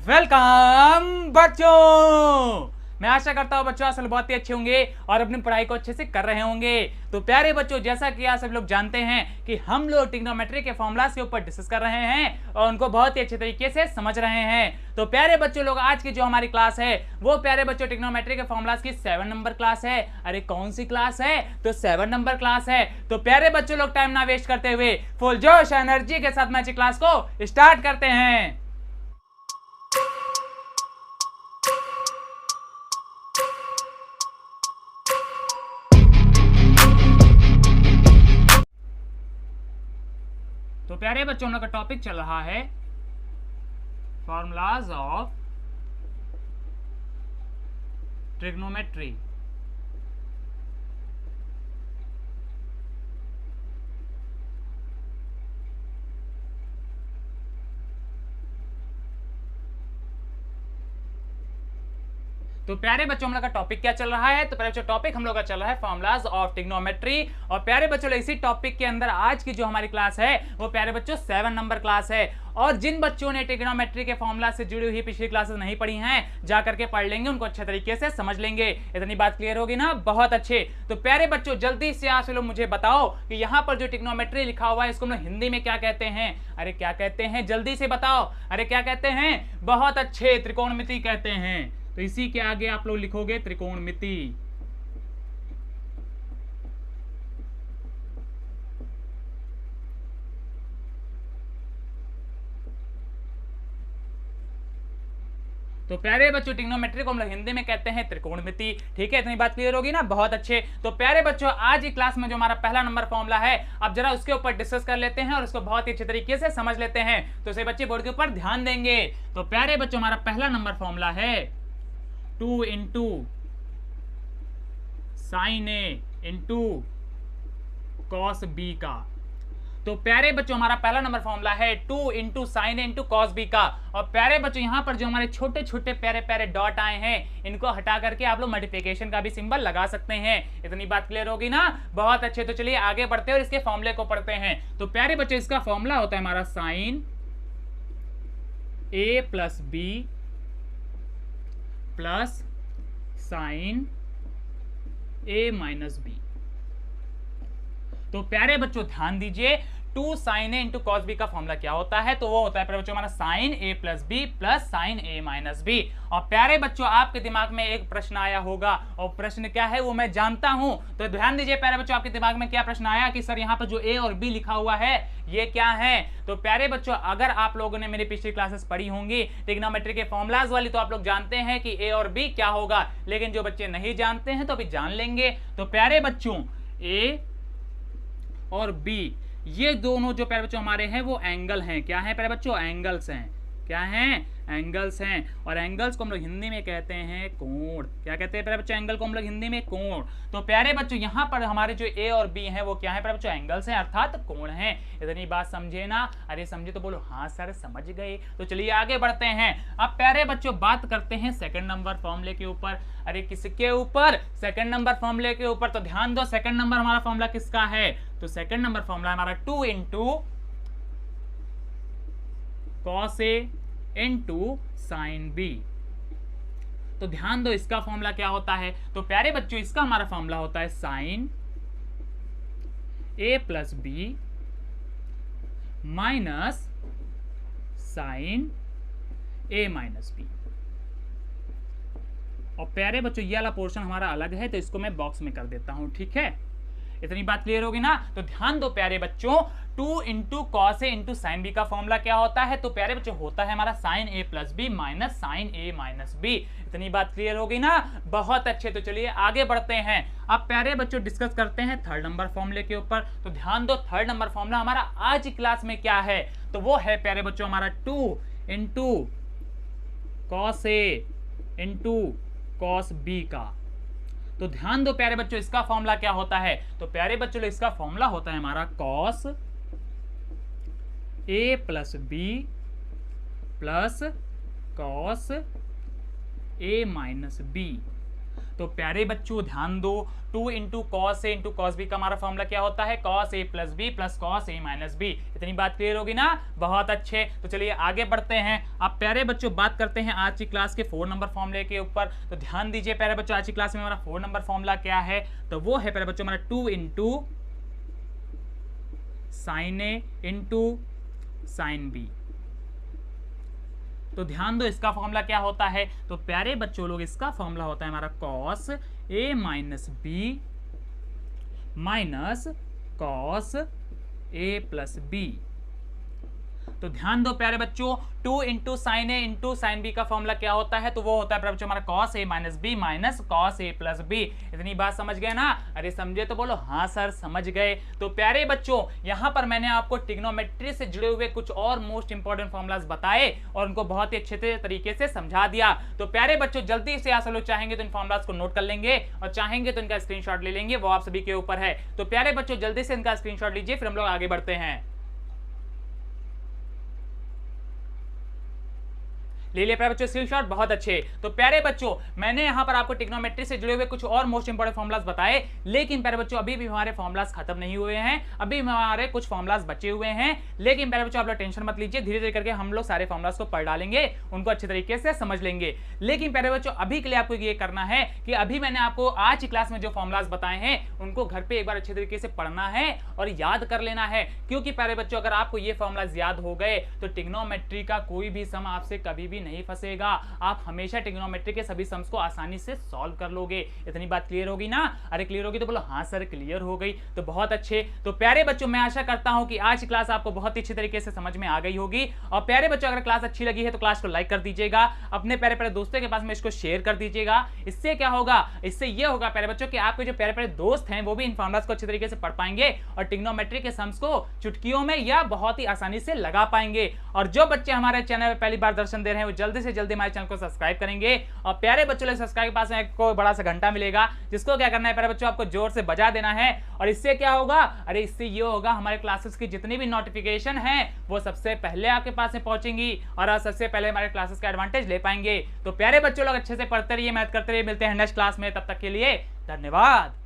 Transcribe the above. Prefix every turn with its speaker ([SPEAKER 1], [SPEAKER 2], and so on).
[SPEAKER 1] Welcome बच्चों। मैं आशा करता हूँ बच्चों असल बहुत ही अच्छे होंगे और अपनी पढ़ाई को अच्छे से कर रहे होंगे। तो प्यारे बच्चों, जैसा कि आप सब लोग जानते हैं कि हम लोग ट्रिग्नोमेट्री के फॉर्मूलाज के ऊपर डिस्कस कर रहे हैं और उनको बहुत ही अच्छे तरीके से समझ रहे हैं। तो प्यारे बच्चों लोग, आज की जो हमारी क्लास है वो प्यारे बच्चों ट्रिग्नोमेट्री के फॉर्मूलाज की 7 नंबर क्लास है। अरे कौन सी क्लास है? तो 7 नंबर क्लास है। तो प्यारे बच्चों लोग, टाइम ना वेस्ट करते हुए फुल जोश एनर्जी के साथ मैच क्लास को स्टार्ट करते हैं। तो प्यारे बच्चों, हम लोग का टॉपिक चल रहा है फॉर्मूलाज ऑफ ट्रिग्नोमेट्री। तो प्यारे बच्चों, हम लोग का टॉपिक क्या चल रहा है? तो प्यारे बच्चों, टॉपिक हम लोग का चल रहा है फॉर्मूलाज ऑफ ट्रिग्नोमेट्री। और प्यारे बच्चों, इसी टॉपिक के अंदर आज की जो हमारी क्लास है वो प्यारे बच्चों 7 नंबर क्लास है। और जिन बच्चों ने ट्रिग्नोमेट्री के फॉर्मूला से जुड़ी हुई पिछली क्लासेस नहीं पढ़ी हैं, जा करके पढ़ लेंगे, उनको अच्छे तरीके से समझ लेंगे। इतनी बात क्लियर होगी ना? बहुत अच्छे। तो प्यारे बच्चों, जल्दी से आप लोग मुझे बताओ कि यहाँ पर जो ट्रिग्नोमेट्री लिखा हुआ है इसको हम लोग हिंदी में क्या कहते हैं? अरे क्या कहते हैं? जल्दी से बताओ। अरे क्या कहते हैं? बहुत अच्छे, त्रिकोणमिति कहते हैं। तो इसी के आगे आप लोग लिखोगे त्रिकोणमिति। तो प्यारे बच्चों, ट्रिग्नोमेट्री को हम लोग हिंदी में कहते हैं त्रिकोणमिति। ठीक है, इतनी बात क्लियर होगी ना? बहुत अच्छे। तो प्यारे बच्चों, आज की क्लास में जो हमारा पहला नंबर फॉर्मूला है, अब जरा उसके ऊपर डिस्कस कर लेते हैं और उसको बहुत ही अच्छे तरीके से समझ लेते हैं। तो सभी बच्चे बोर्ड के ऊपर ध्यान देंगे। तो प्यारे बच्चों, हमारा पहला नंबर फॉर्मूला है 2 इंटू साइन ए इंटू कॉस बी का। तो प्यारे बच्चों, हमारा पहला नंबर फॉर्मूला है 2 इंटू साइन ए इंटू कॉस बी का। और प्यारे बच्चों, यहाँ पर जो हमारे छोटे छोटे प्यारे प्यारे डॉट आए हैं, इनको हटा करके आप लोग मल्टीप्लिकेशन का भी सिंबल लगा सकते हैं। इतनी बात क्लियर होगी ना? बहुत अच्छे। तो चलिए आगे बढ़ते हैं और इसके फॉर्मूले को पढ़ते हैं। तो प्यारे बच्चों, इसका फॉर्मूला होता है हमारा साइन ए प्लस बी प्लस साइन ए माइनस बी। तो प्यारे बच्चों ध्यान दीजिए, 2 साइन ए इंटू कॉस बी का फॉर्मूला क्या होता है? तो वो होता है प्यारे बच्चों हमारा साइन ए प्लस बी प्लस साइन ए माइनस बी। और प्यारे बच्चों, आपके दिमाग में एक प्रश्न आया होगा, और प्रश्न क्या है वो मैं जानता हूं। तो ध्यान दीजिए प्यारे बच्चों, आपके दिमाग में क्या प्रश्न आया कि सर यहाँ पर जो ए और बी लिखा हुआ है ये क्या है? तो प्यारे बच्चों, अगर आप लोगों ने मेरी पिछली क्लासेस पढ़ी होंगी ट्रिग्नोमेट्री के फॉर्मूलाज वाली, तो आप लोग जानते हैं कि ए और बी क्या होगा। लेकिन जो बच्चे नहीं जानते हैं तो अभी जान लेंगे। तो प्यारे बच्चों, ए और बी ये दोनों जो प्यारे बच्चों हमारे हैं वो एंगल हैं। क्या है प्यारे बच्चों? एंगल्स हैं। क्या हैं? एंगल्स हैं। और एंगल्स को हम लोग हिंदी में कहते हैं कोण। क्या कहते हैं प्यारे बच्चों? एंगल को हम लोग हिंदी में कोण। तो प्यारे बच्चों, यहाँ पर हमारे जो ए और बी हैं वो क्या है प्यारे बच्चों? एंगल्स हैं, अर्थात कोण हैं। इतनी बात समझे ना? अरे समझे तो बोलो हाँ सर समझ गए। तो चलिए आगे बढ़ते हैं। अब प्यारे बच्चों बात करते हैं सेकंड नंबर फॉर्मूले के ऊपर। अरे किसके ऊपर? सेकंड नंबर फॉर्मूले के ऊपर। तो ध्यान दो, सेकंड नंबर हमारा फॉर्मूला किसका है? तो सेकंड नंबर फॉर्मूला हमारा 2 into cos A into sine B. तो ध्यान दो, इसका फॉर्मूला क्या होता है? तो प्यारे बच्चों, इसका हमारा फॉर्मूला होता है साइन ए प्लस बी माइनस साइन ए माइनस बी। और प्यारे बच्चों, ये वाला पोर्शन हमारा अलग है, तो इसको मैं बॉक्स में कर देता हूं। ठीक है, इतनी बात क्लियर होगी ना? तो ध्यान दो प्यारे बच्चों, 2 into cos A into sine B का फॉर्मूला क्या होता है? तो प्यारे बच्चों होता है हमारा साइन ए प्लस बी माइनस साइन ए माइनस बी। इतनी बात क्लियर होगी ना? बहुत अच्छे। तो चलिए आगे बढ़ते हैं। अब प्यारे बच्चों डिस्कस करते हैं थर्ड नंबर फॉर्मूले के ऊपर। तो ध्यान दो, थर्ड नंबर फॉर्मूला हमारा आज की क्लास में क्या है? तो वो है प्यारे बच्चों हमारा 2 into cos A into cos B का। तो ध्यान दो प्यारे बच्चों, इसका फॉर्मूला क्या होता है? तो प्यारे बच्चों, इसका फॉर्मूला होता है हमारा cos A plus B plus cos A minus B. तो प्यारे बच्चों ध्यान दो, 2 into cos A into cos B का हमारा फॉर्मूला क्या होता है, cos A plus B plus cos A minus B. इतनी बात क्लियर होगी ना, बहुत अच्छे। तो चलिए आगे बढ़ते हैं। अब प्यारे बच्चों बात करते हैं आज की क्लास के 4 नंबर फॉर्मूले के ऊपर। तो ध्यान दीजिए प्यारे बच्चों, आज की क्लास में हमारा 4 नंबर फॉर्मूला क्या है, तो वो है प्यारे बच्चों हमारा 2 इंटू साइन ए इंटू साइन बी। तो ध्यान दो इसका फॉर्मूला क्या होता है, तो प्यारे बच्चों लोग इसका फॉर्मूला होता है हमारा cos A minus B minus cos A plus B. तो ध्यान दो प्यारे बच्चों, 2 इंटू साइन ए इंटू साइन बी का फॉर्मूला क्या होता है, तो वो होता है प्यारे बच्चों हमारा cos A minus B minus cos A plus B. इतनी बात समझ गए ना, अरे समझे तो बोलो हाँ सर समझ गए। तो प्यारे बच्चों यहां पर मैंने आपको ट्रिग्नोमेट्री से जुड़े हुए कुछ और मोस्ट इंपॉर्टेंट फॉर्मूलाज बताए और उनको बहुत ही अच्छे तरीके से समझा दिया। तो प्यारे बच्चों जल्दी से आप लोग चाहेंगे तो इन फॉर्मूलाज को नोट कर लेंगे और चाहेंगे तो इनका स्क्रीनशॉट ले लेंगे, वो आप सभी के ऊपर है। तो प्यारे बच्चों जल्दी से इनका स्क्रीनशॉट लीजिए, फिर हम लोग आगे बढ़ते हैं। ले लिया प्यारे बच्चों स्क्रीनशॉट, बहुत अच्छे। तो प्यारे बच्चों मैंने यहां पर आपको ट्रिग्नोमेट्री से जुड़े हुए कुछ और मोस्ट इंपोर्टेंट फॉर्मुलाज बताए, लेकिन प्यारे बच्चों अभी भी हमारे फॉर्मुलाज खत्म नहीं हुए हैं, अभी हमारे कुछ फॉर्मुलाज बचे हुए हैं। लेकिन प्यारे बच्चों आप लोग टेंशन मत लीजिए, धीरे धीरे करके हम लोग सारे फॉर्मुलाज को पढ़ डालेंगे, उनको अच्छे तरीके से समझ लेंगे। लेकिन प्यारे बच्चों अभी के लिए आपको ये करना है कि अभी मैंने आपको आज की क्लास में जो फॉर्मुलाज बताए हैं उनको घर पे एक बार अच्छे तरीके से पढ़ना है और याद कर लेना है। क्योंकि प्यारे बच्चों अगर आपको ये फॉर्मुलाज याद हो गए तो ट्रिग्नोमेट्री का कोई भी सम आपसे कभी भी नहीं फंसेगा, आप हमेशा ट्रिग्नोमेट्री के सभी सम्स को आसानी से सॉल्व कर लोगे। इतनी बात क्लियर होगी ना, अरे क्लियर होगी तो बोलो हाँ सर क्लियर हो गई, तो बहुत अच्छे। तो प्यारे बच्चों मैं आशा करता हूं कि आज की क्लास आपको बहुत ही अच्छी तरीके से समझ में आ गई होगी। और प्यारे बच्चों अगर क्लास अच्छी लगी है तो क्लास को लाइक कर दीजिएगा, अपने प्यारे प्यारे दोस्तों के पास में इसको शेयर कर दीजिएगा। इससे क्या होगा, इससे ये होगा प्यारे बच्चों कि आपके जो प्यारे प्यारे दोस्त हैं वो भी इन फॉर्मुलाज को अच्छे तरीके से पढ़ पाएंगे और ट्रिग्नोमेट्री के सम्स को चुटकियों में या बहुत ही आसानी से लगा पाएंगे। और जो बच्चे हमारे चैनल पर पहली बार दर्शन दे रहे हैं वो जल्दी से जल्दी हमारे चैनल को सब्सक्राइब करेंगे। और प्यारे बच्चों सब्सक्राइब के पास में को बड़ा सा घंटा मिलेगा, जिसको क्या करना है प्यारे बच्चों आपको जोर से बजा देना है। और इससे क्या होगा, अरे इससे ये होगा हमारे क्लासेस की जितनी भी नोटिफिकेशन है वो सबसे पहले आपके पास में पहुंचेंगी और आप सबसे पहले हमारे क्लासेस का एडवांटेज ले पाएंगे। तो प्यारे बच्चों लोग अच्छे से पढ़ते रहिए, मेहनत करते रहिए, मिलते हैं नेक्स्ट क्लास में, तब तक के लिए धन्यवाद।